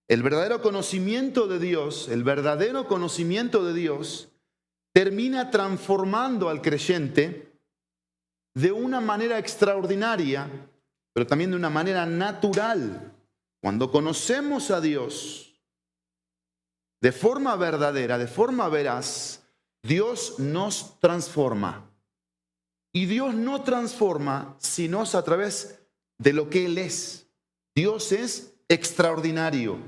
El verdadero conocimiento de Dios, termina transformando al creyente de una manera extraordinaria, pero también de una manera natural. Cuando conocemos a Dios de forma verdadera, de forma veraz, Dios nos transforma. Y Dios no transforma sino a través de lo que Él es. Dios es extraordinario.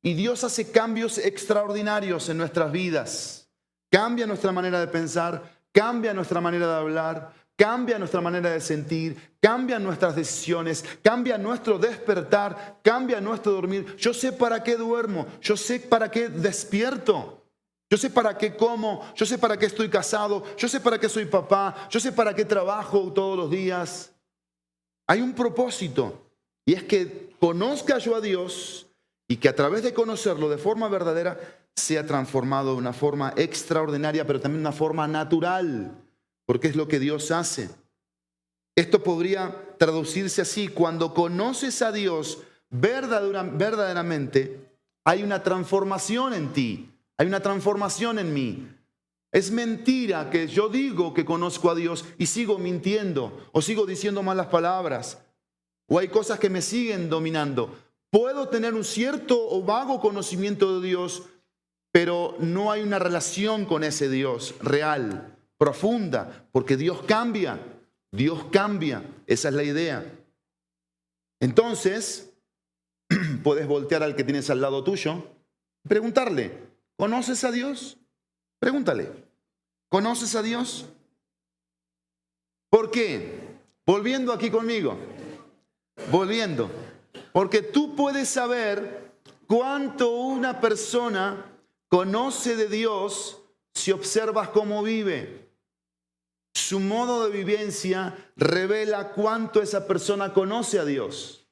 Y Dios hace cambios extraordinarios en nuestras vidas. Cambia nuestra manera de pensar, cambia nuestra manera de hablar, cambia nuestra manera de sentir, cambia nuestras decisiones, cambia nuestro despertar, cambia nuestro dormir. Yo sé para qué duermo, yo sé para qué despierto. Yo sé para qué como, yo sé para qué estoy casado, yo sé para qué soy papá, yo sé para qué trabajo todos los días. Hay un propósito, y es que conozca yo a Dios y que a través de conocerlo de forma verdadera sea transformado de una forma extraordinaria, pero también de una forma natural, porque es lo que Dios hace. Esto podría traducirse así: cuando conoces a Dios verdaderamente, hay una transformación en ti. Hay una transformación en mí. Es mentira que yo digo que conozco a Dios y sigo mintiendo o sigo diciendo malas palabras o hay cosas que me siguen dominando. Puedo tener un cierto o vago conocimiento de Dios, pero no hay una relación con ese Dios real, profunda, porque Dios cambia. Dios cambia. Esa es la idea. Entonces, puedes voltear al que tienes al lado tuyo y preguntarle: ¿conoces a Dios? Pregúntale, ¿conoces a Dios? ¿Por qué? Volviendo aquí conmigo. Porque tú puedes saber cuánto una persona conoce de Dios si observas cómo vive. Su modo de vivencia revela cuánto esa persona conoce a Dios.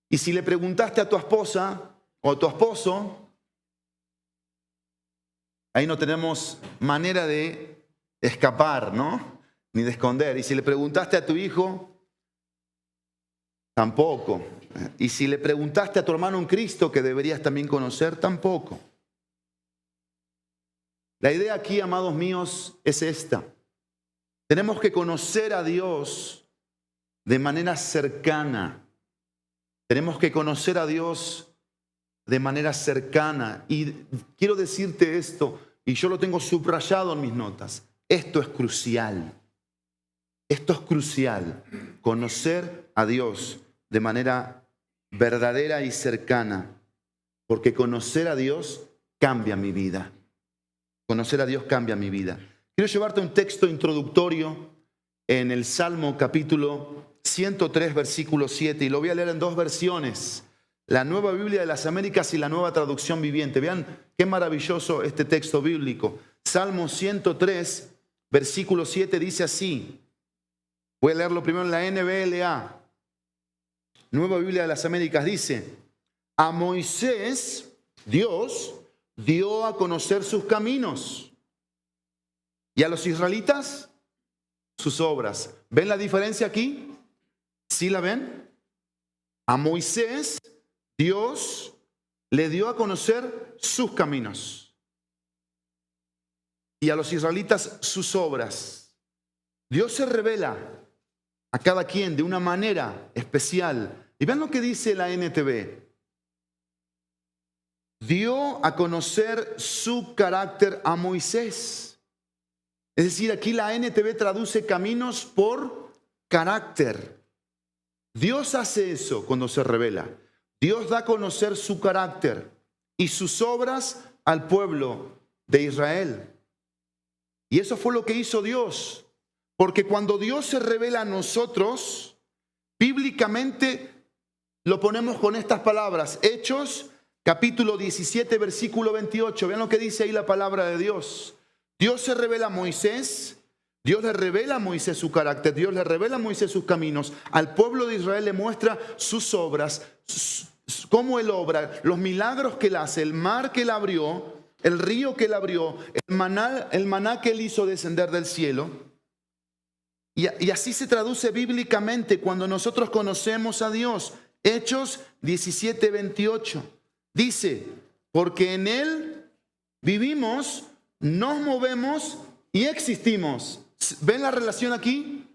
Y si le preguntaste a tu esposa o a tu esposo, ahí no tenemos manera de escapar, ¿no? Ni de esconder. Y si le preguntaste a tu hijo, tampoco. Y si le preguntaste a tu hermano en Cristo, que deberías también conocer, tampoco. La idea aquí, amados míos, es esta. Tenemos que conocer a Dios de manera cercana. Tenemos que conocer a Dios de manera cercana. Y quiero decirte esto, y yo lo tengo subrayado en mis notas. Esto es crucial. Esto es crucial. Conocer a Dios de manera verdadera y cercana. Porque conocer a Dios cambia mi vida. Conocer a Dios cambia mi vida. Quiero llevarte un texto introductorio en el Salmo capítulo 103, versículo 7. Y lo voy a leer en dos versiones. La Nueva Biblia de las Américas y la Nueva Traducción Viviente. Vean qué maravilloso este texto bíblico. Salmo 103, versículo 7 dice así. Voy a leerlo primero en la NBLA. Nueva Biblia de las Américas dice: a Moisés, Dios dio a conocer sus caminos, y a los israelitas sus obras. ¿Ven la diferencia aquí? ¿Sí la ven? A Moisés, Dios le dio a conocer sus caminos, y a los israelitas sus obras. Dios se revela a cada quien de una manera especial. Y vean lo que dice la NTV. Dio a conocer su carácter a Moisés. Es decir, aquí la NTV traduce caminos por carácter. Dios hace eso cuando se revela. Dios da a conocer su carácter y sus obras al pueblo de Israel. Y eso fue lo que hizo Dios. Porque cuando Dios se revela a nosotros, bíblicamente lo ponemos con estas palabras. Hechos, capítulo 17, versículo 28. Vean lo que dice ahí la palabra de Dios. Dios se revela a Moisés. Dios le revela a Moisés su carácter. Dios le revela a Moisés sus caminos. Al pueblo de Israel le muestra sus obras, cómo Él obra, los milagros que Él hace, el mar que Él abrió, el río que Él abrió, el maná que Él hizo descender del cielo. Y así se traduce bíblicamente cuando nosotros conocemos a Dios. Hechos 17:28. Dice, porque en Él vivimos, nos movemos y existimos. ¿Ven la relación aquí?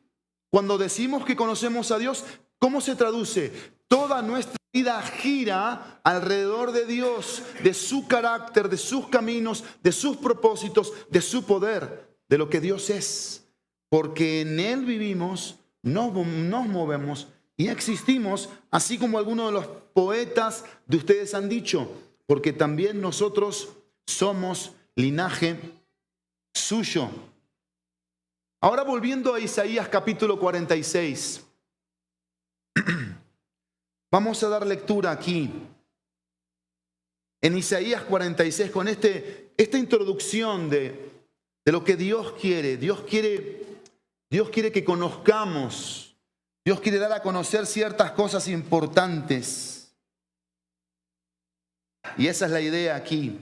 Cuando decimos que conocemos a Dios, ¿cómo se traduce? Toda nuestra vida gira alrededor de Dios, de su carácter, de sus caminos, de sus propósitos, de su poder, de lo que Dios es. Porque en Él vivimos, nos movemos y existimos, así como algunos de los poetas de ustedes han dicho, porque también nosotros somos linaje suyo. Ahora volviendo a Isaías capítulo 46. Vamos a dar lectura aquí. En Isaías 46, con esta introducción de lo que Dios quiere. Dios quiere que conozcamos. Dios quiere dar a conocer ciertas cosas importantes. Y esa es la idea aquí.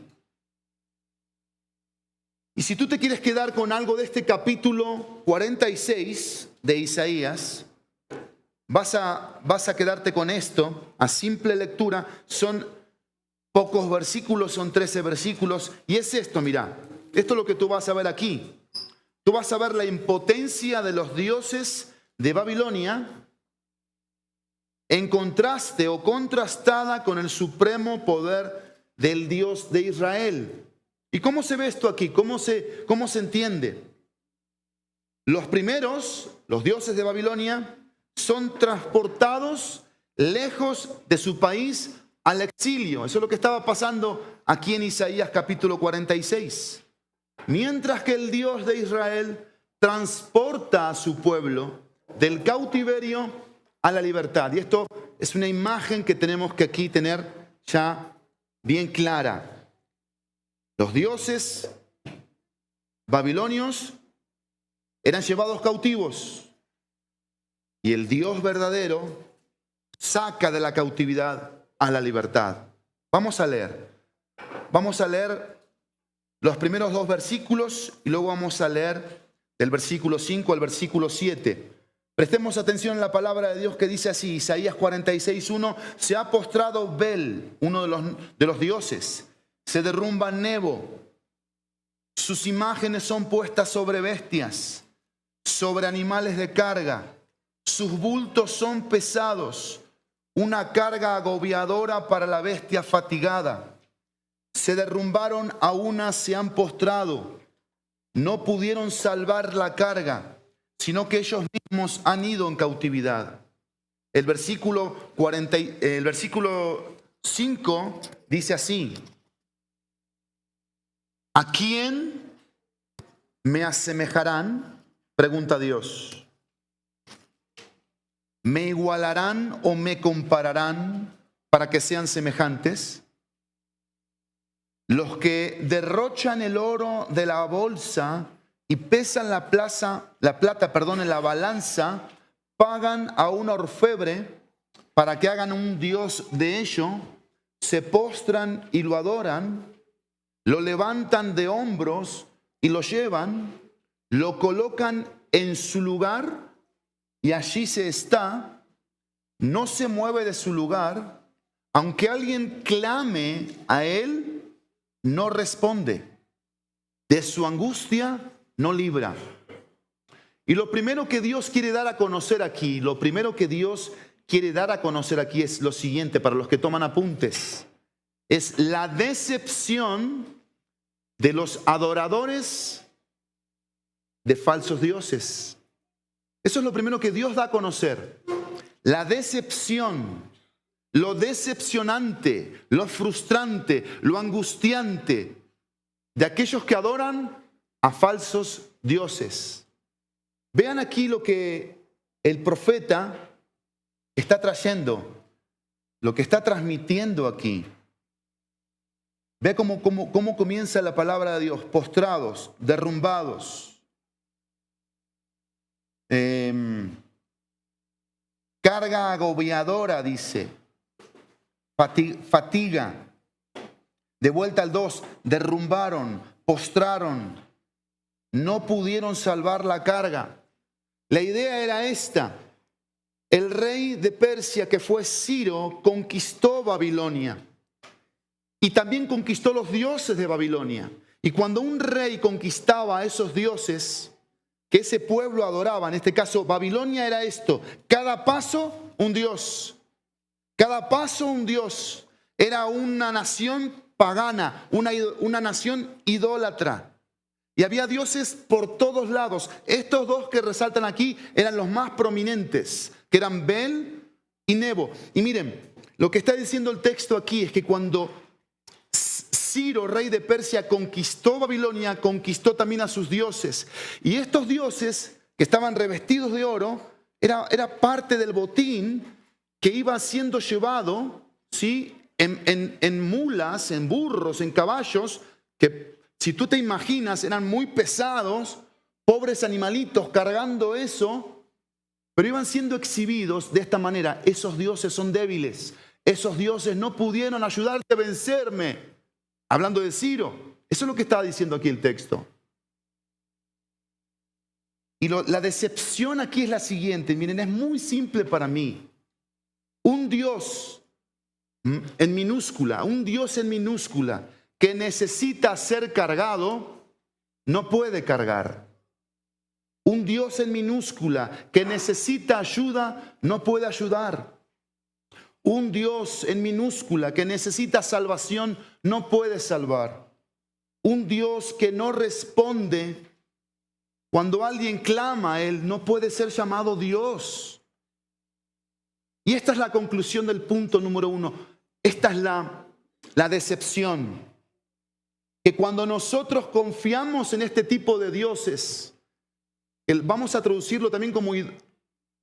Y si tú te quieres quedar con algo de este capítulo 46 de Isaías, vas a quedarte con esto, a simple lectura. Son pocos versículos, son 13 versículos. Y es esto, mira, esto es lo que tú vas a ver aquí. Tú vas a ver la impotencia de los dioses de Babilonia en contraste o contrastada con el supremo poder del Dios de Israel. ¿Y cómo se ve esto aquí? ¿Cómo se entiende? Los primeros, los dioses de Babilonia, son transportados lejos de su país al exilio. Eso es lo que estaba pasando aquí en Isaías capítulo 46. Mientras que el Dios de Israel transporta a su pueblo del cautiverio a la libertad. Y esto es una imagen que tenemos que aquí tener ya bien clara. Los dioses babilonios eran llevados cautivos y el Dios verdadero saca de la cautividad a la libertad. Vamos a leer los primeros 2 versículos y luego vamos a leer del versículo 5 al versículo 7. Prestemos atención a la palabra de Dios que dice así, Isaías 46:1, se ha postrado Bel, uno de los dioses. Se derrumba Nebo, sus imágenes son puestas sobre bestias, sobre animales de carga, sus bultos son pesados, una carga agobiadora para la bestia fatigada. Se derrumbaron a una, se han postrado, no pudieron salvar la carga, sino que ellos mismos han ido en cautividad. El versículo 5 dice así, ¿a quién me asemejarán? Pregunta Dios. ¿Me igualarán o me compararán para que sean semejantes? Los que derrochan el oro de la bolsa y pesan la plata, en la balanza, pagan a un orfebre para que hagan un dios de ello, se postran y lo adoran, lo levantan de hombros y lo llevan, lo colocan en su lugar y allí se está, no se mueve de su lugar, aunque alguien clame a él, no responde, de su angustia no libra. Y lo primero que Dios quiere dar a conocer aquí, es lo siguiente para los que toman apuntes. Es la decepción de los adoradores de falsos dioses. Eso es lo primero que Dios da a conocer. La decepción, lo decepcionante, lo frustrante, lo angustiante de aquellos que adoran a falsos dioses. Vean aquí lo que el profeta está trayendo, lo que está transmitiendo aquí. Ve cómo comienza la palabra de Dios, postrados, derrumbados. Carga agobiadora, dice. Fatiga. De vuelta al 2, derrumbaron, postraron. No pudieron salvar la carga. La idea era esta. el rey de Persia, que fue Ciro, conquistó Babilonia y también conquistó los dioses de Babilonia. Y cuando un rey conquistaba a esos dioses que ese pueblo adoraba, en este caso Babilonia era esto: cada paso un dios, cada paso un dios. Era una nación pagana, una nación idólatra. Y había dioses por todos lados. Estos dos que resaltan aquí eran los más prominentes, que eran Bel y Nebo. Y miren, lo que está diciendo el texto aquí es que cuando Ciro, rey de Persia, conquistó Babilonia, conquistó también a sus dioses. Y estos dioses, que estaban revestidos de oro, era parte del botín que iba siendo llevado, ¿sí?, en mulas, en burros, en caballos, que si tú te imaginas eran muy pesados, pobres animalitos cargando eso, pero iban siendo exhibidos de esta manera. Esos dioses son débiles, esos dioses no pudieron ayudarte a vencerme. Hablando de Ciro, eso es lo que está diciendo aquí el texto. Y la decepción aquí es la siguiente, miren, es muy simple para mí. Un Dios en minúscula, un Dios en minúscula que necesita ser cargado, no puede cargar. Un Dios en minúscula que necesita ayuda, no puede ayudar. Un Dios en minúscula que necesita salvación, no puede salvar. Un Dios que no responde cuando alguien clama a Él, no puede ser llamado Dios. Y esta es la conclusión del punto número 1. Esta es la decepción. Que cuando nosotros confiamos en este tipo de dioses, vamos a traducirlo también como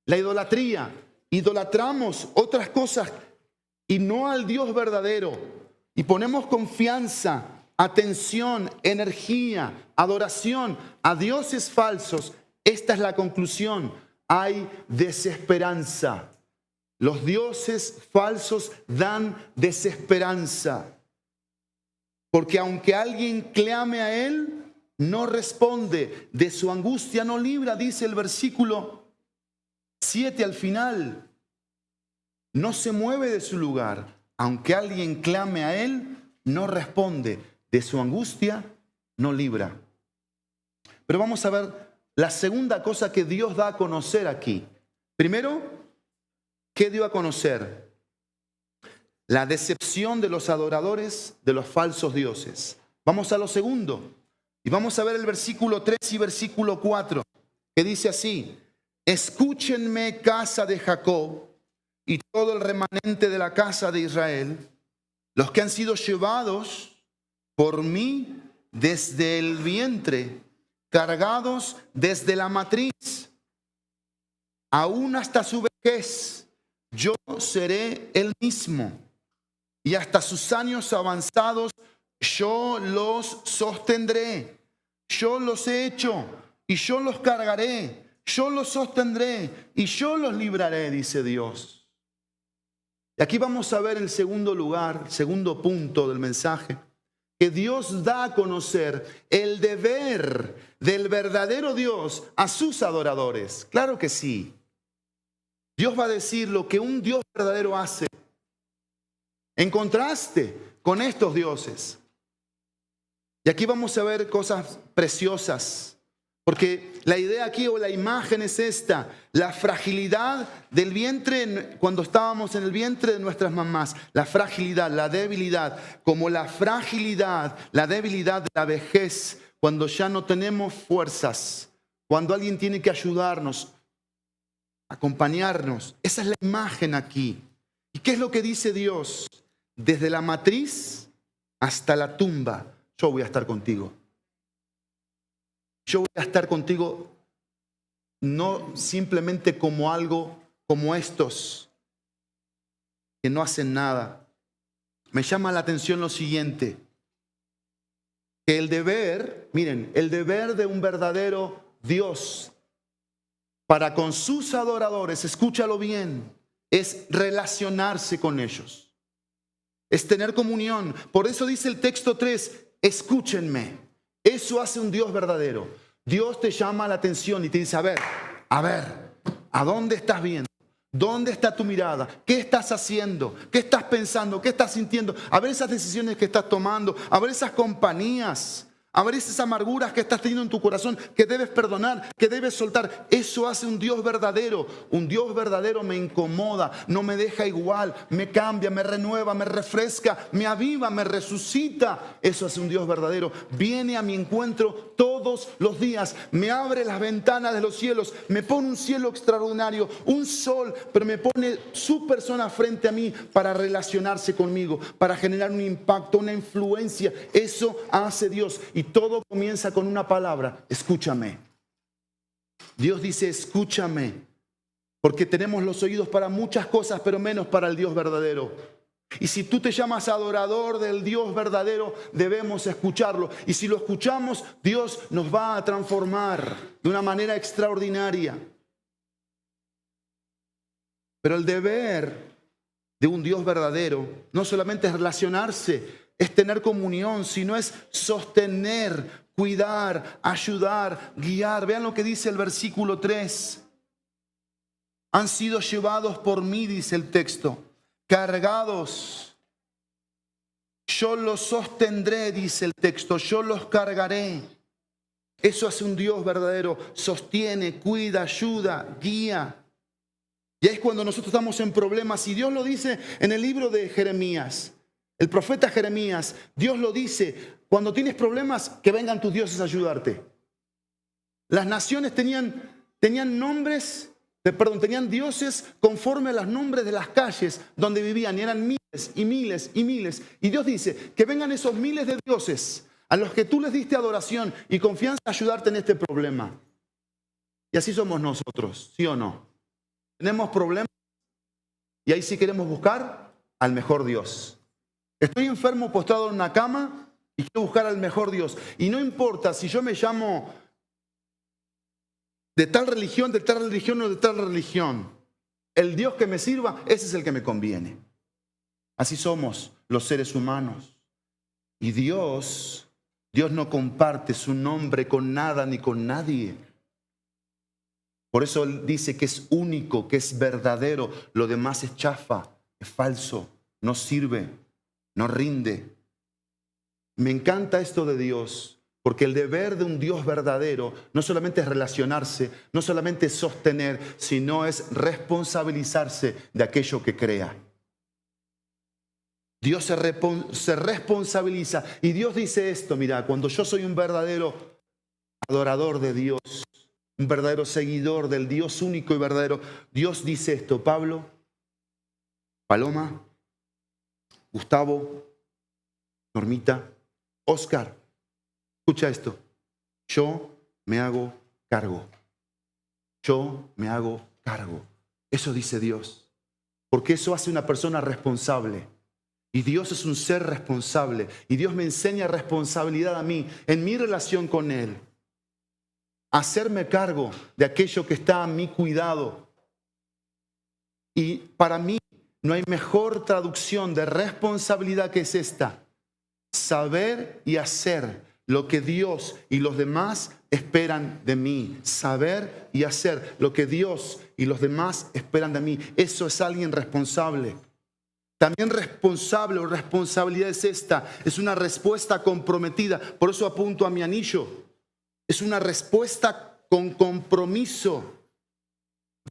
la idolatría. Idolatramos otras cosas y no al Dios verdadero. Y ponemos confianza, atención, energía, adoración a dioses falsos. Esta es la conclusión. Hay desesperanza. Los dioses falsos dan desesperanza. Porque aunque alguien clame a Él, no responde. De su angustia no libra, dice el versículo 7 al final. No se mueve de su lugar. Aunque alguien clame a Él, no responde. De su angustia no libra. Pero vamos a ver la segunda cosa que Dios da a conocer aquí. Primero, ¿qué dio a conocer? La decepción de los adoradores de los falsos dioses. Vamos a lo segundo. Y vamos a ver el versículo 3 y versículo 4, que dice así: escúchenme, casa de Jacob, y todo el remanente de la casa de Israel, los que han sido llevados por mí desde el vientre, cargados desde la matriz, aún hasta su vejez. Yo seré el mismo, y hasta sus años avanzados yo los sostendré. Yo los he hecho y yo los cargaré. Yo los sostendré y yo los libraré, dice Dios. Y aquí vamos a ver el segundo lugar, el segundo punto del mensaje, que Dios da a conocer el deber del verdadero Dios a sus adoradores. Claro que sí. Dios va a decir lo que un Dios verdadero hace en contraste con estos dioses. Y aquí vamos a ver cosas preciosas, porque la idea aquí o la imagen es esta: la fragilidad del vientre cuando estábamos en el vientre de nuestras mamás, la fragilidad, la debilidad, como la fragilidad, la debilidad de la vejez, cuando ya no tenemos fuerzas, cuando alguien tiene que ayudarnos, acompañarnos. Esa es la imagen aquí. ¿Y qué es lo que dice Dios? Desde la matriz hasta la tumba, yo voy a estar contigo. Yo voy a estar contigo no simplemente como algo como estos que no hacen nada. Me llama la atención lo siguiente, que el deber, miren, el deber de un verdadero Dios para con sus adoradores, escúchalo bien, es relacionarse con ellos. Es tener comunión. Por eso dice el texto 3, escúchenme. Eso hace un Dios verdadero. Dios te llama la atención y te dice, a ver, ¿a dónde estás viendo? ¿Dónde está tu mirada? ¿Qué estás haciendo? ¿Qué estás pensando? ¿Qué estás sintiendo? A ver esas decisiones que estás tomando, a ver esas compañías, a ver esas amarguras que estás teniendo en tu corazón, que debes perdonar, que debes soltar. Eso hace un Dios verdadero. Un Dios verdadero me incomoda, no me deja igual, me cambia, me renueva, me refresca, me aviva, me resucita. Eso hace un Dios verdadero. Viene a mi encuentro todos los días, me abre las ventanas de los cielos, me pone un cielo extraordinario, un sol, pero me pone su persona frente a mí para relacionarse conmigo, para generar un impacto, una influencia. Eso hace Dios. Y todo comienza con una palabra: escúchame. Dios dice: escúchame, porque tenemos los oídos para muchas cosas, pero menos para el Dios verdadero. Y si tú te llamas adorador del Dios verdadero, debemos escucharlo. Y si lo escuchamos, Dios nos va a transformar de una manera extraordinaria. Pero el deber de un Dios verdadero no solamente es relacionarse, es tener comunión, sino es sostener, cuidar, ayudar, guiar. Vean lo que dice el versículo 3. Han sido llevados por mí, dice el texto, cargados. Yo los sostendré, dice el texto, yo los cargaré. Eso hace un Dios verdadero: sostiene, cuida, ayuda, guía. Y es cuando nosotros estamos en problemas, y Dios lo dice en el libro de Jeremías. El profeta Jeremías, Dios lo dice: cuando tienes problemas, que vengan tus dioses a ayudarte. Las naciones tenían nombres, tenían dioses conforme a los nombres de las calles donde vivían, y eran miles y miles y miles. Y Dios dice: que vengan esos miles de dioses a los que tú les diste adoración y confianza a ayudarte en este problema. Y así somos nosotros, ¿sí o no? Tenemos problemas y ahí sí queremos buscar al mejor Dios. Estoy enfermo, postrado en una cama, y quiero buscar al mejor Dios. Y no importa si yo me llamo de tal religión o de tal religión. El Dios que me sirva, ese es el que me conviene. Así somos los seres humanos. Y Dios no comparte su nombre con nada ni con nadie. Por eso Él dice que es único, que es verdadero. Lo demás es chafa, es falso, no sirve, no rinde. Me encanta esto de Dios, porque el deber de un Dios verdadero no solamente es relacionarse, no solamente es sostener, sino es responsabilizarse de aquello que crea. Dios se responsabiliza, y Dios dice esto: mira, cuando yo soy un verdadero adorador de Dios, un verdadero seguidor del Dios único y verdadero, Dios dice esto: Pablo, Paloma, Gustavo, Normita, Oscar, escucha esto: yo me hago cargo. Yo me hago cargo. Eso dice Dios, porque eso hace una persona responsable. Y Dios es un ser responsable, y Dios me enseña responsabilidad a mí en mi relación con Él. Hacerme cargo de aquello que está a mi cuidado. Y para mí no hay mejor traducción de responsabilidad que es esta: saber y hacer lo que Dios y los demás esperan de mí. Saber y hacer lo que Dios y los demás esperan de mí. Eso es alguien responsable. También responsable o responsabilidad es esta: es una respuesta comprometida. Por eso apunto a mi anillo. Es una respuesta con compromiso,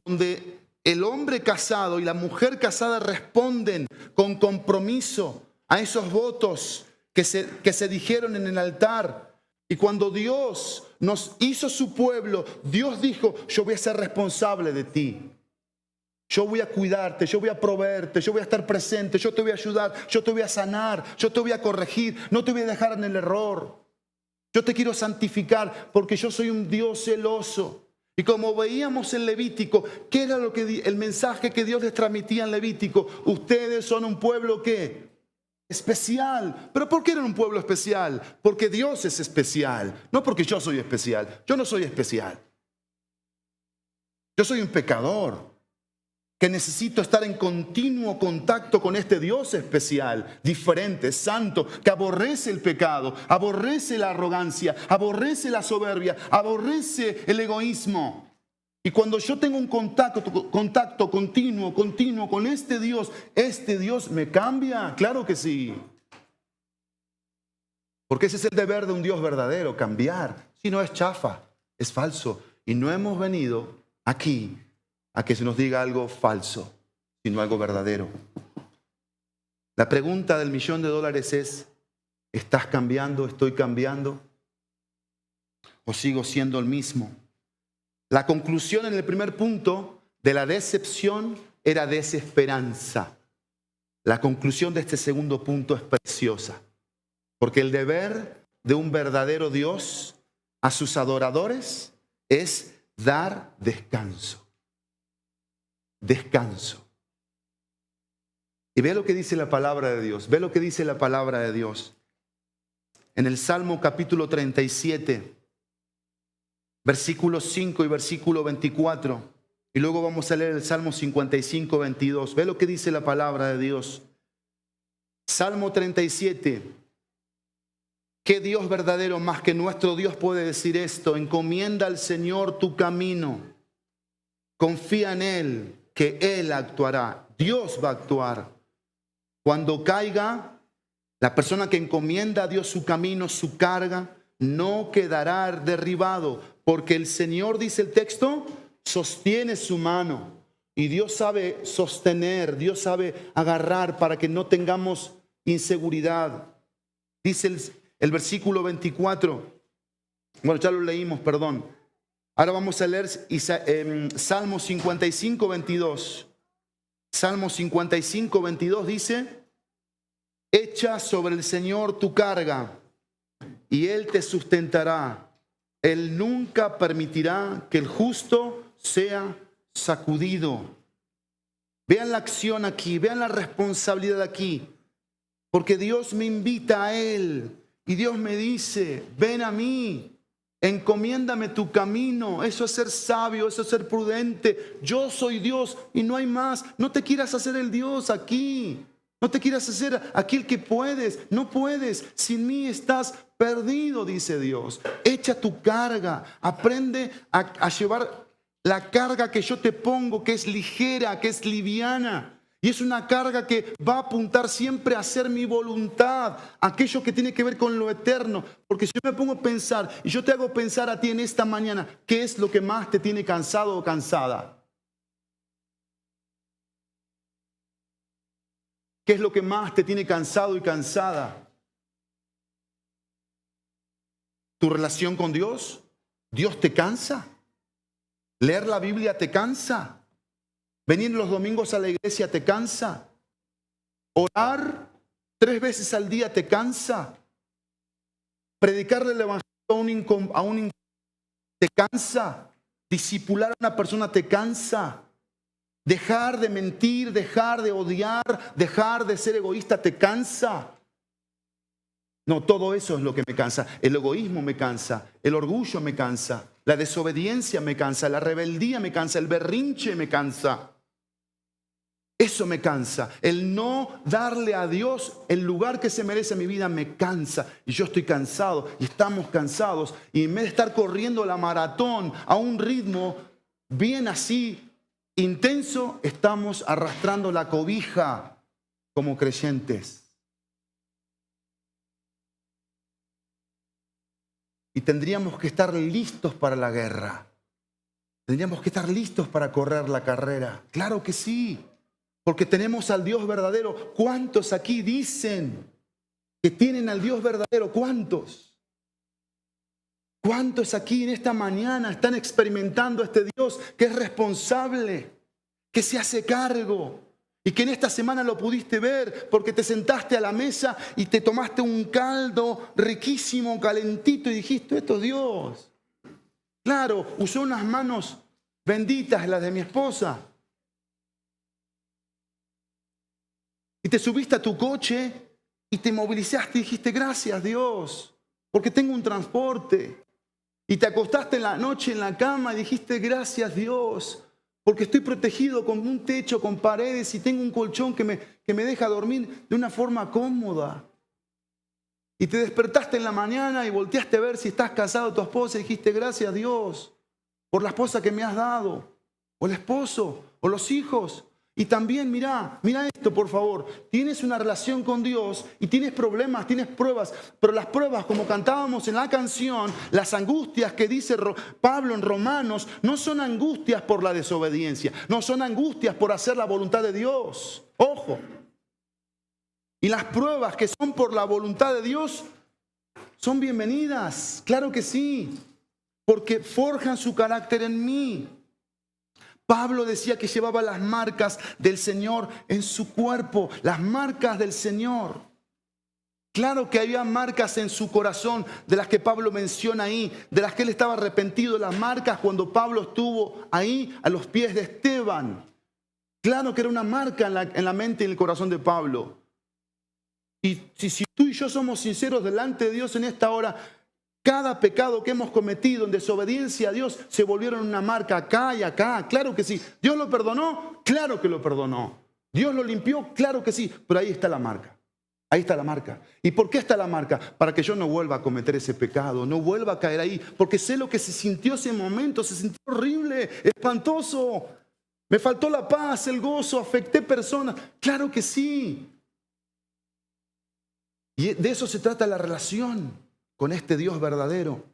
donde el hombre casado y la mujer casada responden con compromiso a esos votos que se dijeron en el altar. Y cuando Dios nos hizo su pueblo, Dios dijo: yo voy a ser responsable de ti. Yo voy a cuidarte, yo voy a proveerte, yo voy a estar presente, yo te voy a ayudar, yo te voy a sanar, yo te voy a corregir, no te voy a dejar en el error. Yo te quiero santificar porque yo soy un Dios celoso. Y como veíamos en Levítico, ¿qué era el mensaje que Dios les transmitía en Levítico? Ustedes son un pueblo ¿qué? Especial. ¿Pero por qué eran un pueblo especial? Porque Dios es especial, no porque yo soy especial. Yo no soy especial. Yo soy un pecador que necesito estar en continuo contacto con este Dios especial, diferente, santo, que aborrece el pecado, aborrece la arrogancia, aborrece la soberbia, aborrece el egoísmo. Y cuando yo tengo un contacto continuo con este Dios me cambia. Claro que sí. Porque ese es el deber de un Dios verdadero, cambiar. Si no es chafa, es falso. Y no hemos venido aquí a que se nos diga algo falso, sino algo verdadero. La pregunta del $1.000.000 es, ¿estás cambiando? ¿Estoy cambiando? ¿O sigo siendo el mismo? La conclusión en el primer punto de la decepción era desesperanza. La conclusión de este segundo punto es preciosa. Porque el deber de un verdadero Dios a sus adoradores es dar descanso. Descanso. Y ve lo que dice la palabra de Dios. Ve lo que dice la palabra de Dios. En el Salmo capítulo 37, versículos 5 y versículo 24. Y luego vamos a leer el Salmo 55, 22. Ve lo que dice la palabra de Dios. Salmo 37. ¿Qué Dios verdadero más que nuestro Dios puede decir esto? Encomienda al Señor tu camino. Confía en Él, que Él actuará. Dios va a actuar. Cuando caiga, la persona que encomienda a Dios su camino, su carga, no quedará derribado. Porque el Señor, dice el texto, sostiene su mano. Y Dios sabe sostener, Dios sabe agarrar para que no tengamos inseguridad. Dice el versículo 24. Bueno, ya lo leímos, perdón. Ahora vamos a leer Salmo 55, 22. Salmo 55, 22 dice: echa sobre el Señor tu carga y Él te sustentará. Él nunca permitirá que el justo sea sacudido. Vean la acción aquí, vean la responsabilidad aquí. Porque Dios me invita a Él y Dios me dice: ven a mí, encomiéndame tu camino. Eso es ser sabio, eso es ser prudente. Yo soy Dios y no hay más. No te quieras hacer el Dios aquí. No te quieras hacer aquel que puedes. No puedes. Sin mí estás perdido, dice Dios. Echa tu carga. Aprende a llevar la carga que yo te pongo, que es ligera, que es liviana. Y es una carga que va a apuntar siempre a hacer mi voluntad, aquello que tiene que ver con lo eterno. Porque si yo me pongo a pensar, y yo te hago pensar a ti en esta mañana, ¿qué es lo que más te tiene cansado o cansada? ¿Qué es lo que más te tiene cansado y cansada? ¿Tu relación con Dios? ¿Dios te cansa? ¿Leer la Biblia te cansa? ¿Venir los domingos a la iglesia te cansa? ¿Orar 3 veces al día te cansa? ¿Predicarle el evangelio a un te cansa? ¿Discipular a una persona te cansa? ¿Dejar de mentir, dejar de odiar, dejar de ser egoísta te cansa? No, todo eso es lo que me cansa. El egoísmo me cansa, el orgullo me cansa, la desobediencia me cansa, la rebeldía me cansa, el berrinche me cansa. Eso me cansa. El no darle a Dios el lugar que se merece en mi vida me cansa. Y yo estoy cansado y estamos cansados. Y en vez de estar corriendo la maratón a un ritmo bien así intenso, estamos arrastrando la cobija como creyentes. Y tendríamos que estar listos para la guerra. Tendríamos que estar listos para correr la carrera. Claro que sí. Porque tenemos al Dios verdadero. ¿Cuántos aquí dicen que tienen al Dios verdadero? ¿Cuántos? ¿Cuántos aquí en esta mañana están experimentando a este Dios que es responsable, que se hace cargo y que en esta semana lo pudiste ver porque te sentaste a la mesa y te tomaste un caldo riquísimo, calentito y dijiste: esto es Dios? Claro, usó unas manos benditas, las de mi esposa. Y te subiste a tu coche y te movilizaste y dijiste: gracias Dios, porque tengo un transporte. Y te acostaste en la noche en la cama y dijiste: gracias Dios, porque estoy protegido con un techo, con paredes y tengo un colchón que me deja dormir de una forma cómoda. Y te despertaste en la mañana y volteaste a ver si estás casado tu esposa y dijiste: gracias Dios, por la esposa que me has dado, o el esposo, o los hijos. Y también mira esto, por favor. Tienes una relación con Dios y tienes problemas, tienes pruebas, pero las pruebas, como cantábamos en la canción, las angustias que dice Pablo en Romanos, no son angustias por la desobediencia, no son angustias por hacer la voluntad de Dios. Ojo. Y las pruebas que son por la voluntad de Dios son bienvenidas, claro que sí, porque forjan su carácter en mí. Pablo decía que llevaba las marcas del Señor en su cuerpo, las marcas del Señor. Claro que había marcas en su corazón de las que Pablo menciona ahí, de las que él estaba arrepentido, las marcas cuando Pablo estuvo ahí a los pies de Esteban. Claro que era una marca en la mente y en el corazón de Pablo. Y si tú y yo somos sinceros delante de Dios en esta hora, cada pecado que hemos cometido en desobediencia a Dios se volvieron una marca acá y acá. Claro que sí. ¿Dios lo perdonó? Claro que lo perdonó. ¿Dios lo limpió? Claro que sí. Pero ahí está la marca. Ahí está la marca. ¿Y por qué está la marca? Para que yo no vuelva a cometer ese pecado, no vuelva a caer ahí. Porque sé lo que se sintió ese momento. Se sintió horrible, espantoso. Me faltó la paz, el gozo, afecté personas. Claro que sí. Y de eso se trata la relación con este Dios verdadero.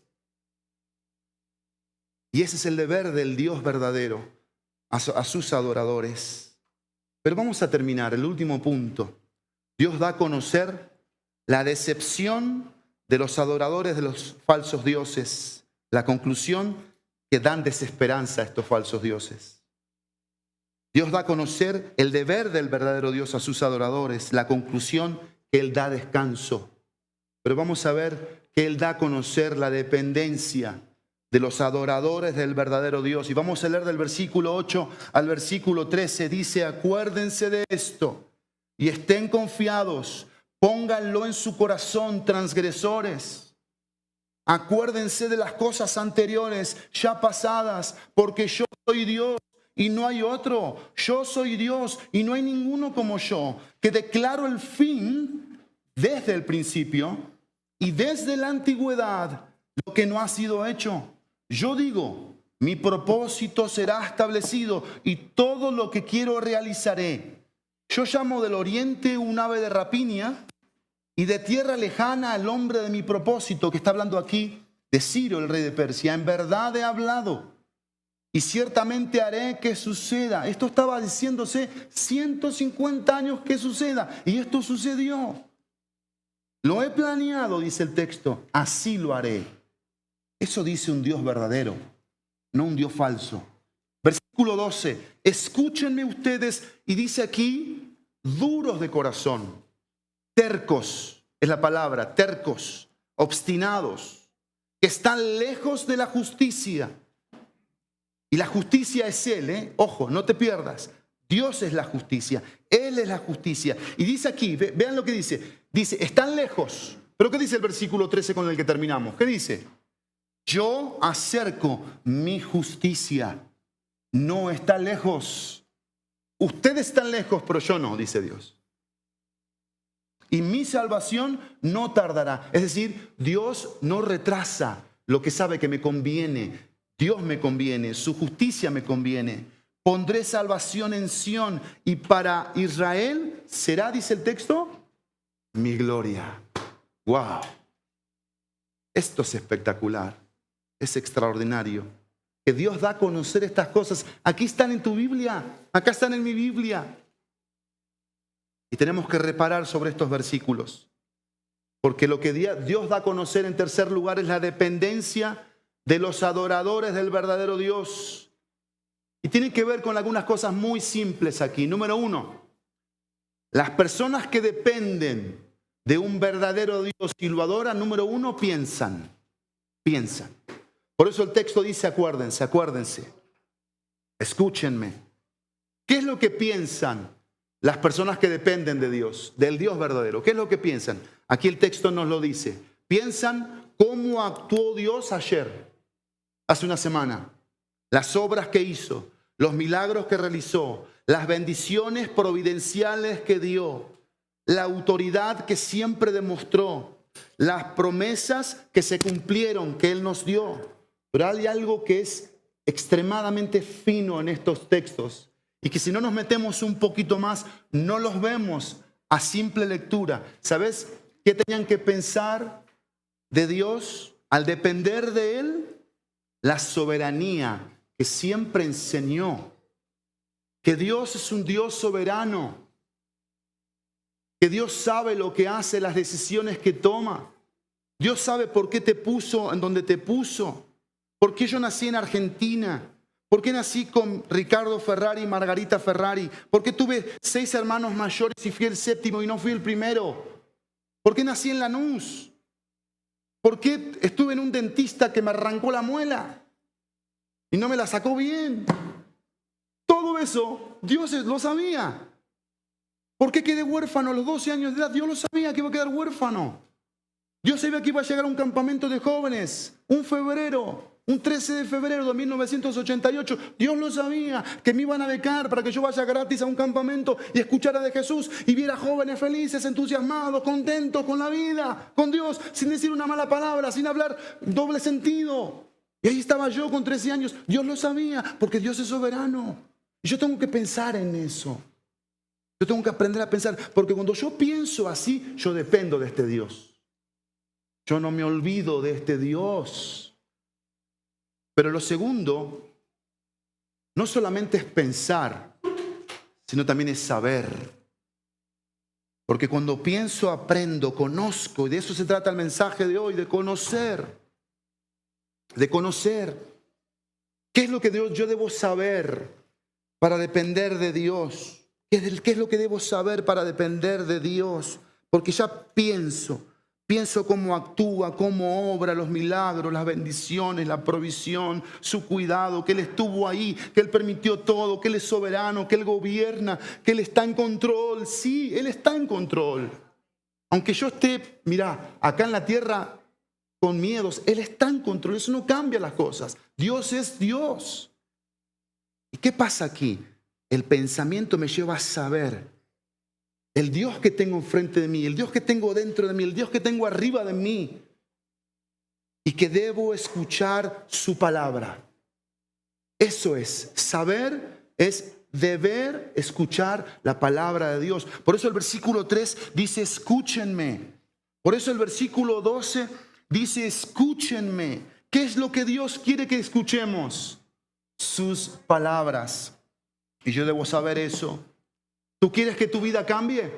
Y ese es el deber del Dios verdadero a sus adoradores. Pero vamos a terminar, el último punto. Dios da a conocer la decepción de los adoradores de los falsos dioses. La conclusión, que dan desesperanza a estos falsos dioses. Dios da a conocer el deber del verdadero Dios a sus adoradores. La conclusión, que Él da descanso. Pero vamos a ver que Él da a conocer la dependencia de los adoradores del verdadero Dios. Y vamos a leer del versículo 8 al versículo 13. Dice, acuérdense de esto y estén confiados. Pónganlo en su corazón, transgresores. Acuérdense de las cosas anteriores, ya pasadas, porque yo soy Dios y no hay otro. Yo soy Dios y no hay ninguno como yo, que declaro el fin desde el principio y desde la antigüedad lo que no ha sido hecho. Yo digo, mi propósito será establecido y todo lo que quiero realizaré. Yo llamo del oriente un ave de rapiña y de tierra lejana al hombre de mi propósito, que está hablando aquí de Ciro, el rey de Persia. En verdad he hablado y ciertamente haré que suceda. Esto estaba diciéndose 150 años que suceda y esto sucedió. Lo he planeado, dice el texto, así lo haré. Eso dice un Dios verdadero, no un Dios falso. Versículo 12, escúchenme ustedes, y dice aquí, duros de corazón, tercos, es la palabra, tercos, obstinados, que están lejos de la justicia. Y la justicia es Él, Ojo, no te pierdas. Dios es la justicia, Él es la justicia. Y dice aquí, vean lo que dice. Dice, están lejos. Pero ¿qué dice el versículo 13 con el que terminamos? ¿Qué dice? Yo acerco mi justicia. No está lejos. Ustedes están lejos, pero yo no, dice Dios. Y mi salvación no tardará. Es decir, Dios no retrasa lo que sabe que me conviene. Dios me conviene, su justicia me conviene. Pondré salvación en Sión y para Israel será, dice el texto, mi gloria. ¡Wow! Esto es espectacular, es extraordinario. Que Dios da a conocer estas cosas. Aquí están en tu Biblia, acá están en mi Biblia. Y tenemos que reparar sobre estos versículos. Porque lo que Dios da a conocer en tercer lugar es la dependencia de los adoradores del verdadero Dios. Y tiene que ver con algunas cosas muy simples aquí. Número 1, las personas que dependen de un verdadero Dios y lo adoran, número 1, piensan. Por eso el texto dice, acuérdense. Escúchenme. ¿Qué es lo que piensan las personas que dependen de Dios, del Dios verdadero? ¿Qué es lo que piensan? Aquí el texto nos lo dice. Piensan cómo actuó Dios ayer, hace una semana, las obras que hizo, los milagros que realizó, las bendiciones providenciales que dio, la autoridad que siempre demostró, las promesas que se cumplieron, que Él nos dio. Pero hay algo que es extremadamente fino en estos textos y que si no nos metemos un poquito más, no los vemos a simple lectura. ¿Sabes qué tenían que pensar de Dios al depender de Él? La soberanía que siempre enseñó. Que Dios es un Dios soberano. Que Dios sabe lo que hace, las decisiones que toma. Dios sabe por qué te puso en donde te puso. ¿Por qué yo nací en Argentina? ¿Por qué nací con Ricardo Ferrari y Margarita Ferrari? ¿Por qué tuve 6 hermanos mayores y fui el séptimo y no fui el primero? ¿Por qué nací en Lanús? ¿Por qué estuve en un dentista que me arrancó la muela y no me la sacó bien? Todo eso Dios lo sabía. ¿Por qué quedé huérfano a los 12 años de edad? Dios lo sabía que iba a quedar huérfano. Dios sabía que iba a llegar a un campamento de jóvenes, un 13 de febrero de 1988. Dios lo sabía, que me iban a becar para que yo vaya gratis a un campamento y escuchara de Jesús y viera jóvenes felices, entusiasmados, contentos con la vida, con Dios, sin decir una mala palabra, sin hablar doble sentido. Y ahí estaba yo con 13 años. Dios lo sabía, porque Dios es soberano. Y yo tengo que pensar en eso. Yo tengo que aprender a pensar, porque cuando yo pienso así, yo dependo de este Dios. Yo no me olvido de este Dios. Pero lo segundo, no solamente es pensar, sino también es saber. Porque cuando pienso, aprendo, conozco, y de eso se trata el mensaje de hoy, de conocer. De conocer. ¿Qué es lo que yo debo saber para depender de Dios? ¿Qué es lo que debo saber para depender de Dios? Porque ya pienso cómo actúa, cómo obra los milagros, las bendiciones, la provisión, su cuidado, que Él estuvo ahí, que Él permitió todo, que Él es soberano, que Él gobierna, que Él está en control. Sí, Él está en control. Aunque yo esté, mira, acá en la tierra con miedos, Él está en control. Eso no cambia las cosas. Dios es Dios. ¿Y qué pasa aquí? El pensamiento me lleva a saber el Dios que tengo enfrente de mí, el Dios que tengo dentro de mí, el Dios que tengo arriba de mí, y que debo escuchar su palabra. Eso es, saber es deber escuchar la palabra de Dios. Por eso el versículo 3 dice, escúchenme. Por eso el versículo 12 dice, escúchenme. ¿Qué es lo que Dios quiere que escuchemos? Sus palabras. Y yo debo saber eso. ¿Tú quieres que tu vida cambie?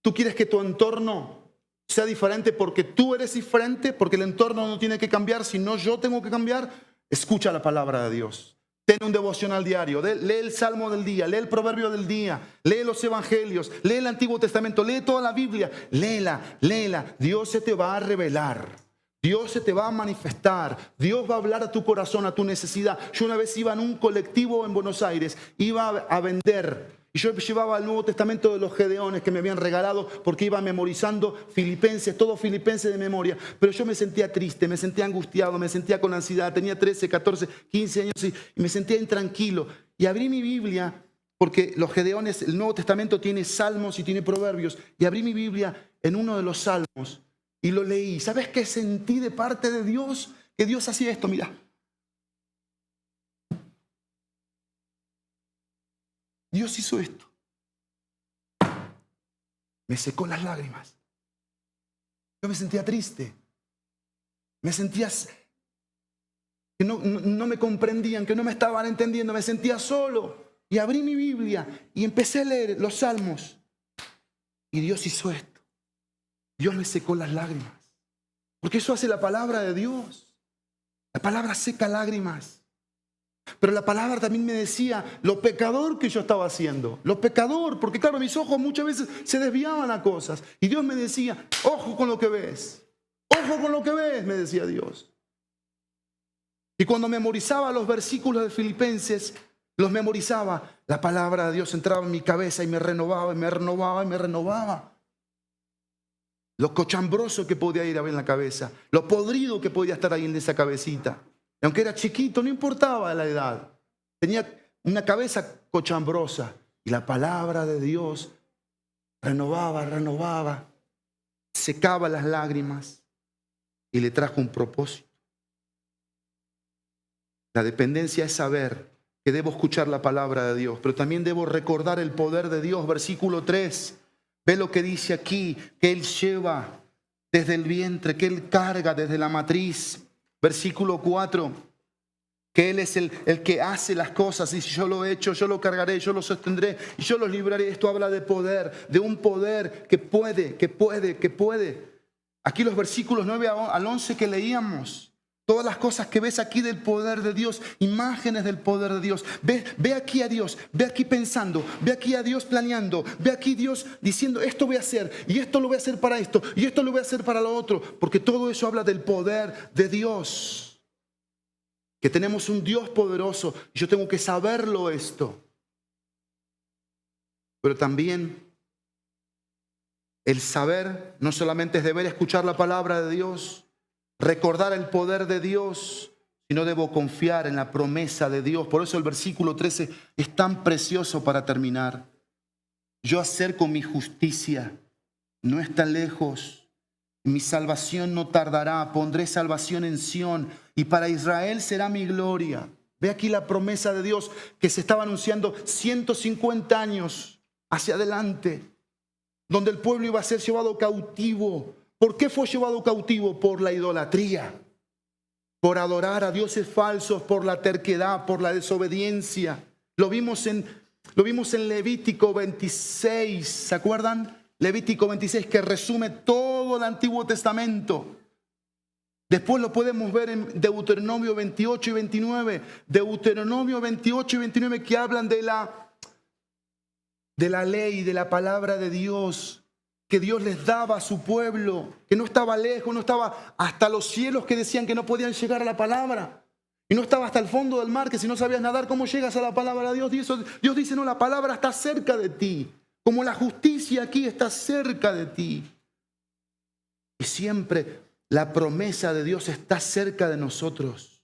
¿Tú quieres que tu entorno sea diferente porque tú eres diferente? Porque el entorno no tiene que cambiar, sino yo tengo que cambiar. Escucha la palabra de Dios. Ten un devocional diario. Lee el Salmo del día, lee el Proverbio del día, lee los Evangelios, lee el Antiguo Testamento, lee toda la Biblia. Léela. Dios se te va a revelar. Dios se te va a manifestar. Dios va a hablar a tu corazón, a tu necesidad. Yo una vez iba en un colectivo en Buenos Aires, iba a vender. Y yo llevaba el Nuevo Testamento de los Gedeones que me habían regalado porque iba memorizando Filipenses, todo Filipenses de memoria. Pero yo me sentía triste, me sentía angustiado, me sentía con ansiedad. Tenía 13, 14, 15 años y me sentía intranquilo. Y abrí mi Biblia, porque los Gedeones, el Nuevo Testamento tiene salmos y tiene proverbios. Y abrí mi Biblia en uno de los salmos y lo leí. ¿Sabes qué sentí de parte de Dios? Que Dios hacía esto, mira. Dios hizo esto. Me secó las lágrimas. Yo me sentía triste. Me sentía que no me comprendían, que no me estaban entendiendo. Me sentía solo. Y abrí mi Biblia y empecé a leer los salmos. Y Dios hizo esto. Dios me secó las lágrimas. Porque eso hace la palabra de Dios. La palabra seca lágrimas. Pero la palabra también me decía lo pecador que yo estaba haciendo. Lo pecador, porque claro, mis ojos muchas veces se desviaban a cosas. Y Dios me decía, ojo con lo que ves. Ojo con lo que ves, me decía Dios. Y cuando memorizaba los versículos de Filipenses, los memorizaba, la palabra de Dios entraba en mi cabeza y me renovaba, y me renovaba, y me renovaba. Lo cochambroso que podía ir a ver en la cabeza, lo podrido que podía estar ahí en esa cabecita. Y aunque era chiquito, no importaba la edad. Tenía una cabeza cochambrosa. Y la palabra de Dios renovaba, secaba las lágrimas y le trajo un propósito. La dependencia es saber que debo escuchar la palabra de Dios, pero también debo recordar el poder de Dios. Versículo 3, ve lo que dice aquí, que Él lleva desde el vientre, que Él carga desde la matriz. Versículo 4, que Él es el que hace las cosas, y si yo lo he hecho, yo lo cargaré, yo lo sostendré y yo los libraré. Esto habla de poder, de un poder que puede. Aquí los versículos 9 al 11 que leíamos, todas las cosas que ves aquí del poder de Dios, imágenes del poder de Dios. Ve aquí a Dios, ve aquí pensando, ve aquí a Dios planeando, ve aquí Dios diciendo, esto voy a hacer, y esto lo voy a hacer para esto, y esto lo voy a hacer para lo otro, porque todo eso habla del poder de Dios. Que tenemos un Dios poderoso, y yo tengo que saberlo esto. Pero también el saber no solamente es deber escuchar la palabra de Dios, recordar el poder de Dios, sino debo confiar en la promesa de Dios. Por eso el versículo 13 es tan precioso para terminar. Yo acerco mi justicia, no está lejos. Mi salvación no tardará, pondré salvación en Sión y para Israel será mi gloria. Ve aquí la promesa de Dios que se estaba anunciando 150 años hacia adelante, donde el pueblo iba a ser llevado cautivo. ¿Por qué fue llevado cautivo? Por la idolatría, por adorar a dioses falsos, por la terquedad, por la desobediencia. Lo vimos en Levítico 26, ¿se acuerdan? Levítico 26, que resume todo el Antiguo Testamento. Después lo podemos ver en Deuteronomio 28 y 29. Deuteronomio 28 y 29 que hablan de la ley, de la palabra de Dios que Dios les daba a su pueblo, que no estaba lejos, no estaba hasta los cielos que decían que no podían llegar a la palabra. Y no estaba hasta el fondo del mar, que si no sabías nadar, ¿cómo llegas a la palabra de Dios? Dios dice, no, la palabra está cerca de ti. Como la justicia aquí está cerca de ti. Y siempre la promesa de Dios está cerca de nosotros.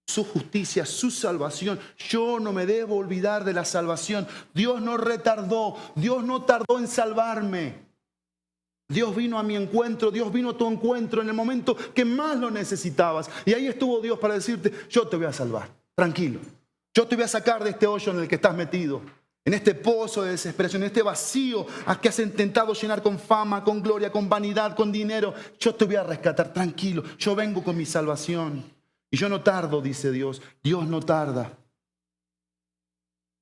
Su justicia, su salvación. Yo no me debo olvidar de la salvación. Dios no retardó, Dios no tardó en salvarme. Dios vino a mi encuentro, Dios vino a tu encuentro en el momento que más lo necesitabas. Y ahí estuvo Dios para decirte, yo te voy a salvar, tranquilo. Yo te voy a sacar de este hoyo en el que estás metido, en este pozo de desesperación, en este vacío a que has intentado llenar con fama, con gloria, con vanidad, con dinero. Yo te voy a rescatar, tranquilo. Yo vengo con mi salvación. Y yo no tardo, dice Dios. Dios no tarda.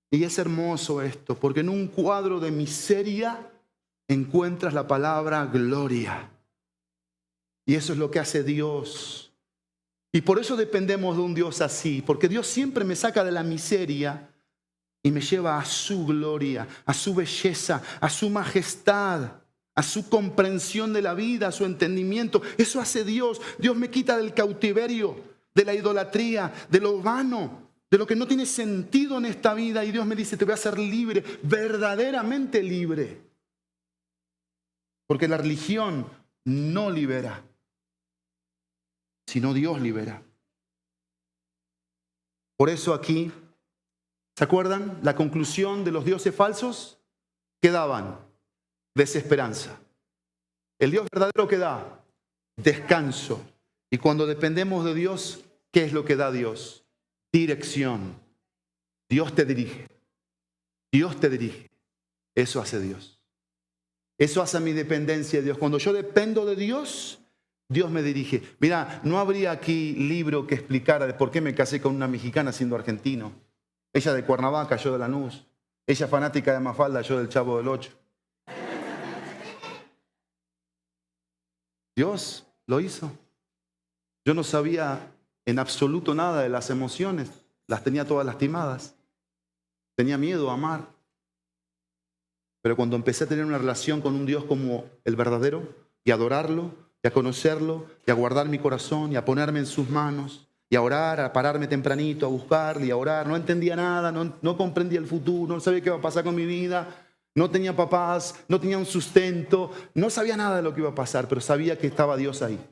Y es hermoso esto, porque en un cuadro de miseria encuentras la palabra gloria. Y eso es lo que hace Dios. Y por eso dependemos de un Dios así, porque Dios siempre me saca de la miseria y me lleva a su gloria, a su belleza, a su majestad, a su comprensión de la vida, a su entendimiento. Eso hace Dios. Dios me quita del cautiverio, de la idolatría, de lo vano, de lo que no tiene sentido en esta vida. Y Dios me dice, te voy a hacer libre, verdaderamente libre. Porque la religión no libera, sino Dios libera. Por eso aquí, ¿se acuerdan? La conclusión de los dioses falsos que daban desesperanza. El Dios verdadero que da descanso. Y cuando dependemos de Dios, ¿qué es lo que da Dios? Dirección. Dios te dirige. Dios te dirige. Eso hace Dios. Eso hace mi dependencia de Dios. Cuando yo dependo de Dios, Dios me dirige. Mira, no habría aquí libro que explicara de por qué me casé con una mexicana siendo argentino. Ella de Cuernavaca, yo de Lanús. Ella fanática de Mafalda, yo del Chavo del Ocho. Dios lo hizo. Yo no sabía en absoluto nada de las emociones. Las tenía todas lastimadas. Tenía miedo a amar. Pero cuando empecé a tener una relación con un Dios como el verdadero, y a adorarlo, y a conocerlo, y a guardar mi corazón, y a ponerme en sus manos, y a orar, a pararme tempranito, a buscarle y a orar, no entendía nada, no comprendía el futuro, no sabía qué iba a pasar con mi vida, no tenía papás, no tenía un sustento, no sabía nada de lo que iba a pasar, pero sabía que estaba Dios ahí.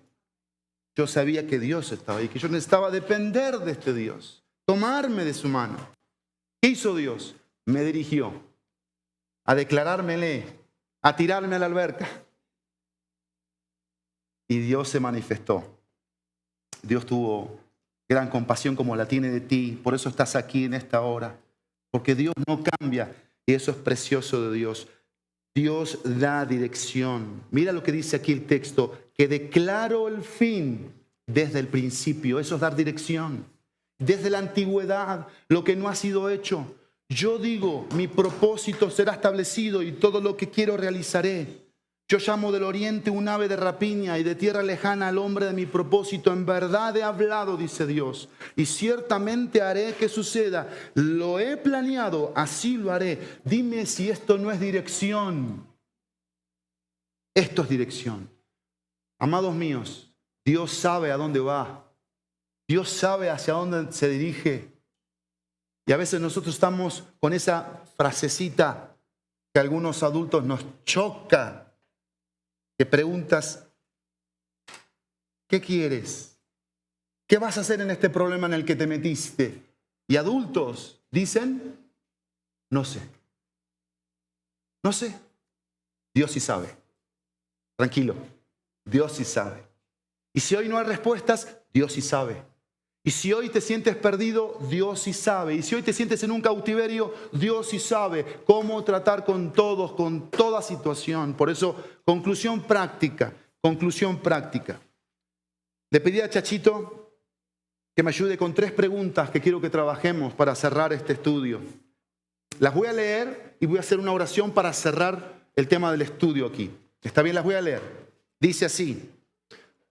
Yo sabía que Dios estaba ahí, que yo necesitaba depender de este Dios, tomarme de su mano. ¿Qué hizo Dios? Me dirigió a declarármele, a tirarme a la alberca. Y Dios se manifestó. Dios tuvo gran compasión como la tiene de ti. Por eso estás aquí en esta hora. Porque Dios no cambia y eso es precioso de Dios. Dios da dirección. Mira lo que dice aquí el texto, que declaró el fin desde el principio. Eso es dar dirección. Desde la antigüedad, lo que no ha sido hecho. Yo digo, mi propósito será establecido y todo lo que quiero realizaré. Yo llamo del oriente un ave de rapiña y de tierra lejana al hombre de mi propósito. En verdad he hablado, dice Dios, y ciertamente haré que suceda. Lo he planeado, así lo haré. Dime si esto no es dirección. Esto es dirección. Amados míos, Dios sabe a dónde va. Dios sabe hacia dónde se dirige. Y a veces nosotros estamos con esa frasecita que a algunos adultos nos choca. Que preguntas, ¿qué quieres? ¿Qué vas a hacer en este problema en el que te metiste? Y adultos dicen, no sé. No sé. Dios sí sabe. Tranquilo. Dios sí sabe. Y si hoy no hay respuestas, Dios sí sabe. Y si hoy te sientes perdido, Dios sí sabe. Y si hoy te sientes en un cautiverio, Dios sí sabe cómo tratar con todos, con toda situación. Por eso, conclusión práctica. Le pedí a Chachito que me ayude con 3 preguntas que quiero que trabajemos para cerrar este estudio. Las voy a leer y voy a hacer una oración para cerrar el tema del estudio aquí. ¿Está bien? Las voy a leer. Dice así,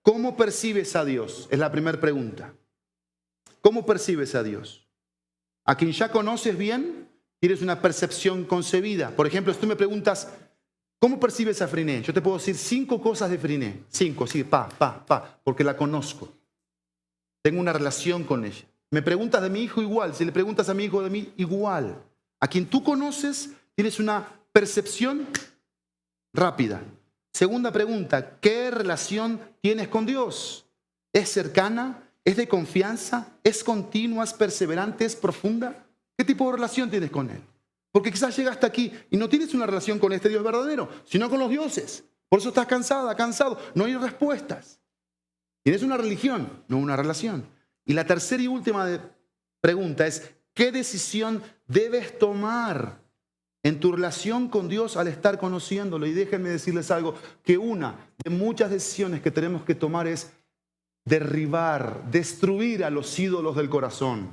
¿cómo percibes a Dios? Es la primera pregunta. ¿Cómo percibes a Dios? A quien ya conoces bien, tienes una percepción concebida. Por ejemplo, si tú me preguntas, ¿cómo percibes a Friné? Yo te puedo decir 5 cosas de Friné. 5, sí, porque la conozco. Tengo una relación con ella. Me preguntas de mi hijo igual. Si le preguntas a mi hijo de mí, igual. A quien tú conoces, tienes una percepción rápida. Segunda pregunta, ¿qué relación tienes con Dios? ¿Es cercana? ¿Es de confianza? ¿Es continua? ¿Es perseverante? ¿Es profunda? ¿Qué tipo de relación tienes con Él? Porque quizás llegaste aquí y no tienes una relación con este Dios verdadero, sino con los dioses. Por eso estás cansado. No hay respuestas. Tienes una religión, no una relación. Y la tercera y última pregunta es, ¿qué decisión debes tomar en tu relación con Dios al estar conociéndolo? Y déjenme decirles algo, que una de muchas decisiones que tenemos que tomar es derribar, destruir a los ídolos del corazón.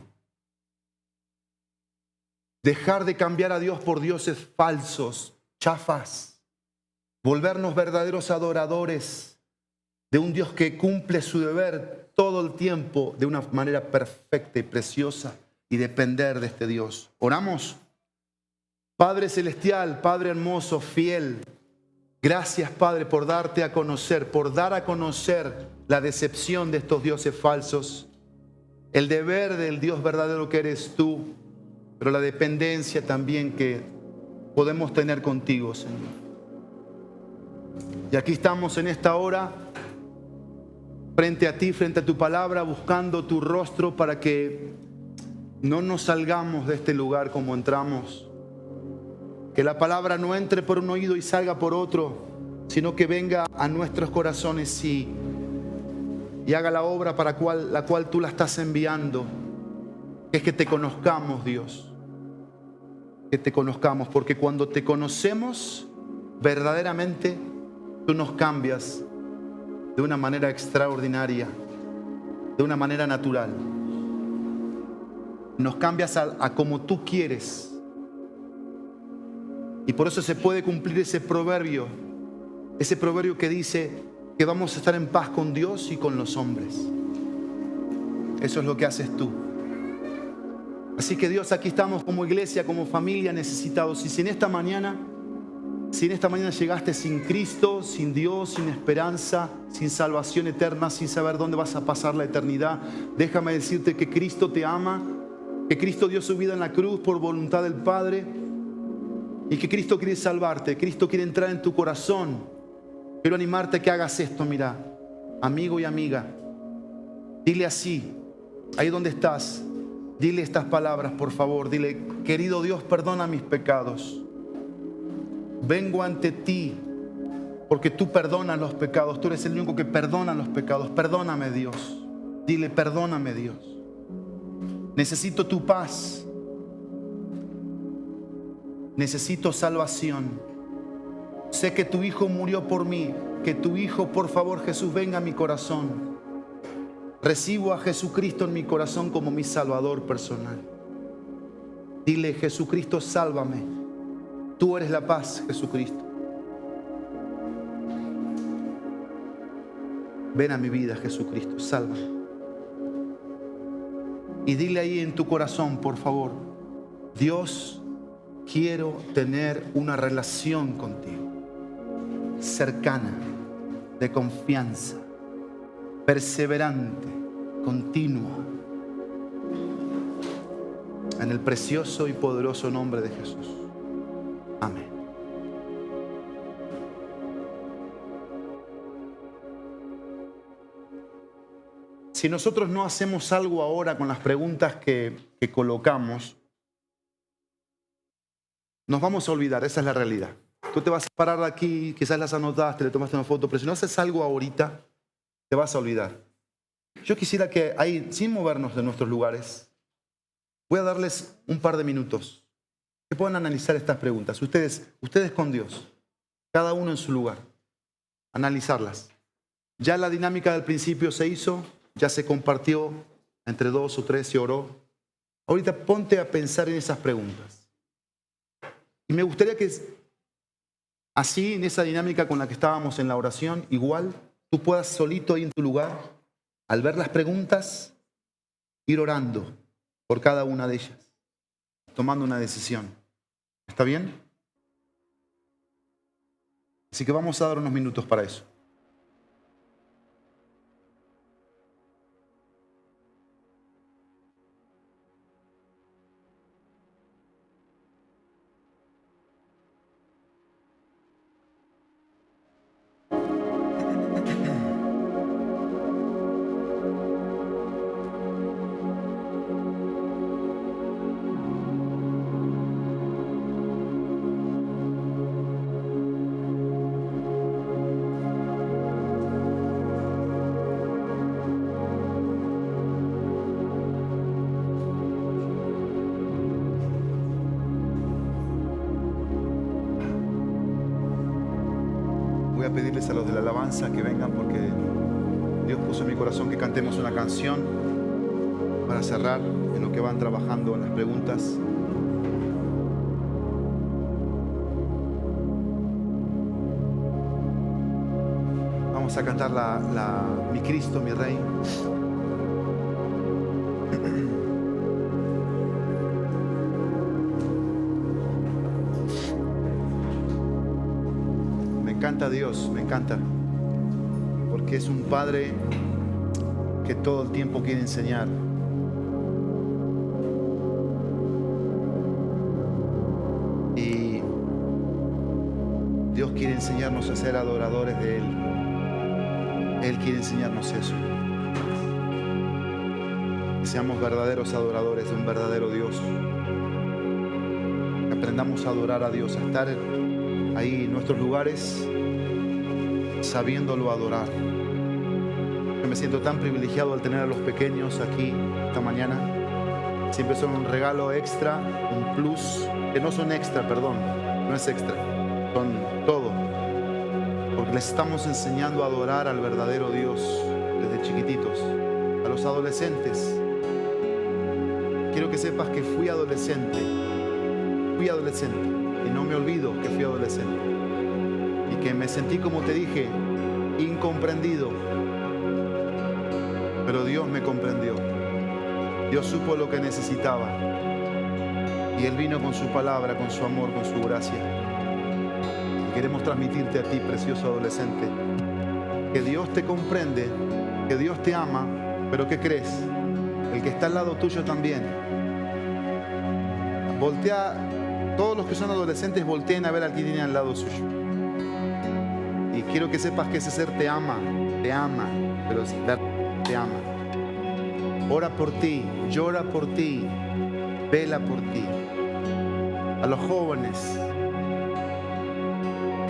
Dejar de cambiar a Dios por dioses falsos, chafas. Volvernos verdaderos adoradores de un Dios que cumple su deber todo el tiempo de una manera perfecta y preciosa y depender de este Dios. Oramos. Padre celestial, Padre hermoso, fiel, gracias, Padre, por darte a conocer, por dar a conocer la decepción de estos dioses falsos, el deber del Dios verdadero que eres tú, pero la dependencia también que podemos tener contigo, Señor. Y aquí estamos en esta hora, frente a ti, frente a tu palabra, buscando tu rostro para que no nos salgamos de este lugar como entramos. Que la palabra no entre por un oído y salga por otro, sino que venga a nuestros corazones y haga la obra para la cual tú la estás enviando. Que es que te conozcamos, Dios. Que te conozcamos, porque cuando te conocemos, verdaderamente tú nos cambias de una manera extraordinaria, de una manera natural. Nos cambias a como tú quieres. Y por eso se puede cumplir ese proverbio que dice que vamos a estar en paz con Dios y con los hombres. Eso es lo que haces tú. Así que Dios, aquí estamos como iglesia, como familia, necesitados. Y si en esta mañana llegaste sin Cristo, sin Dios, sin esperanza, sin salvación eterna, sin saber dónde vas a pasar la eternidad, déjame decirte que Cristo te ama, que Cristo dio su vida en la cruz por voluntad del Padre, y que Cristo quiere salvarte, Cristo quiere entrar en tu corazón. Quiero animarte a que hagas esto, mira, amigo y amiga. Dile así, ahí donde estás, dile estas palabras, por favor. Dile, querido Dios, perdona mis pecados. Vengo ante ti, porque tú perdonas los pecados. Tú eres el único que perdona los pecados. Perdóname, Dios. Dile, perdóname, Dios. Necesito tu paz. Necesito salvación. Sé que tu Hijo murió por mí. Que tu Hijo, por favor, Jesús, venga a mi corazón. Recibo a Jesucristo en mi corazón como mi Salvador personal. Dile: Jesucristo, sálvame. Tú eres la paz, Jesucristo. Ven a mi vida, Jesucristo, sálvame. Y dile ahí en tu corazón, por favor: Dios, quiero tener una relación contigo, cercana, de confianza, perseverante, continua. En el precioso y poderoso nombre de Jesús. Amén. Si nosotros no hacemos algo ahora con las preguntas que colocamos, nos vamos a olvidar. Esa es la realidad. Tú te vas a parar de aquí, quizás las anotaste, le tomaste una foto, pero si no haces algo ahorita, te vas a olvidar. Yo quisiera que ahí, sin movernos de nuestros lugares, voy a darles un par de minutos que puedan analizar estas preguntas. Ustedes con Dios, cada uno en su lugar, analizarlas. Ya la dinámica del principio se hizo, ya se compartió entre 2 o 3, se oró. Ahorita ponte a pensar en esas preguntas. Y me gustaría que así, en esa dinámica con la que estábamos en la oración, igual tú puedas solito ahí en tu lugar, al ver las preguntas, ir orando por cada una de ellas, tomando una decisión. ¿Está bien? Así que vamos a dar unos minutos para eso. Voy a pedirles a los de la alabanza que vengan porque Dios puso en mi corazón que cantemos una canción para cerrar en lo que van trabajando en las preguntas. Vamos a cantar Mi Cristo, mi Rey. Me encanta Dios, me encanta, porque es un Padre que todo el tiempo quiere enseñar. Y Dios quiere enseñarnos a ser adoradores de Él. Él quiere enseñarnos eso. Que seamos verdaderos adoradores de un verdadero Dios. Que aprendamos a adorar a Dios, a estar ahí en nuestros lugares sabiéndolo adorar. Yo me siento tan privilegiado al tener a los pequeños aquí esta mañana. Siempre son un regalo extra, un plus, que no son extra, perdón, no es extra, son todo. Porque les estamos enseñando a adorar al verdadero Dios desde chiquititos. A los adolescentes, quiero que sepas que fui adolescente y no me olvido que fui adolescente y que me sentí, como te dije, incomprendido, pero Dios me comprendió. Dios supo lo que necesitaba y Él vino con su palabra, con su amor, con su gracia. Y queremos transmitirte a ti, precioso adolescente, que Dios te comprende, que Dios te ama, pero ¿qué crees? El que está al lado tuyo también. Voltea, todos los que son adolescentes volteen a ver al que tiene al lado suyo. Y quiero que sepas que ese ser te ama, pero te ama. Ora por ti, llora por ti, vela por ti. A los jóvenes,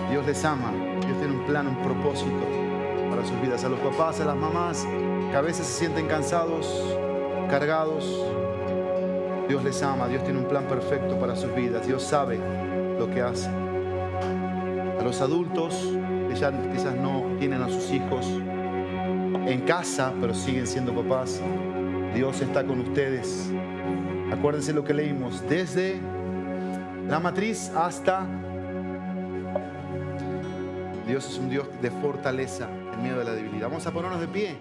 Dios les ama, Dios tiene un plan, un propósito para sus vidas. A los papás, a las mamás que a veces se sienten cansados, cargados, Dios les ama, Dios tiene un plan perfecto para sus vidas, Dios sabe lo que hace. A los adultos que ya quizás no tienen a sus hijos en casa, pero siguen siendo papás, Dios está con ustedes. Acuérdense lo que leímos, desde la matriz hasta... Dios es un Dios de fortaleza en medio de la debilidad. Vamos a ponernos de pie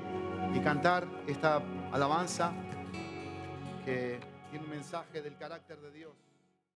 y cantar esta alabanza que tiene un mensaje del carácter de Dios.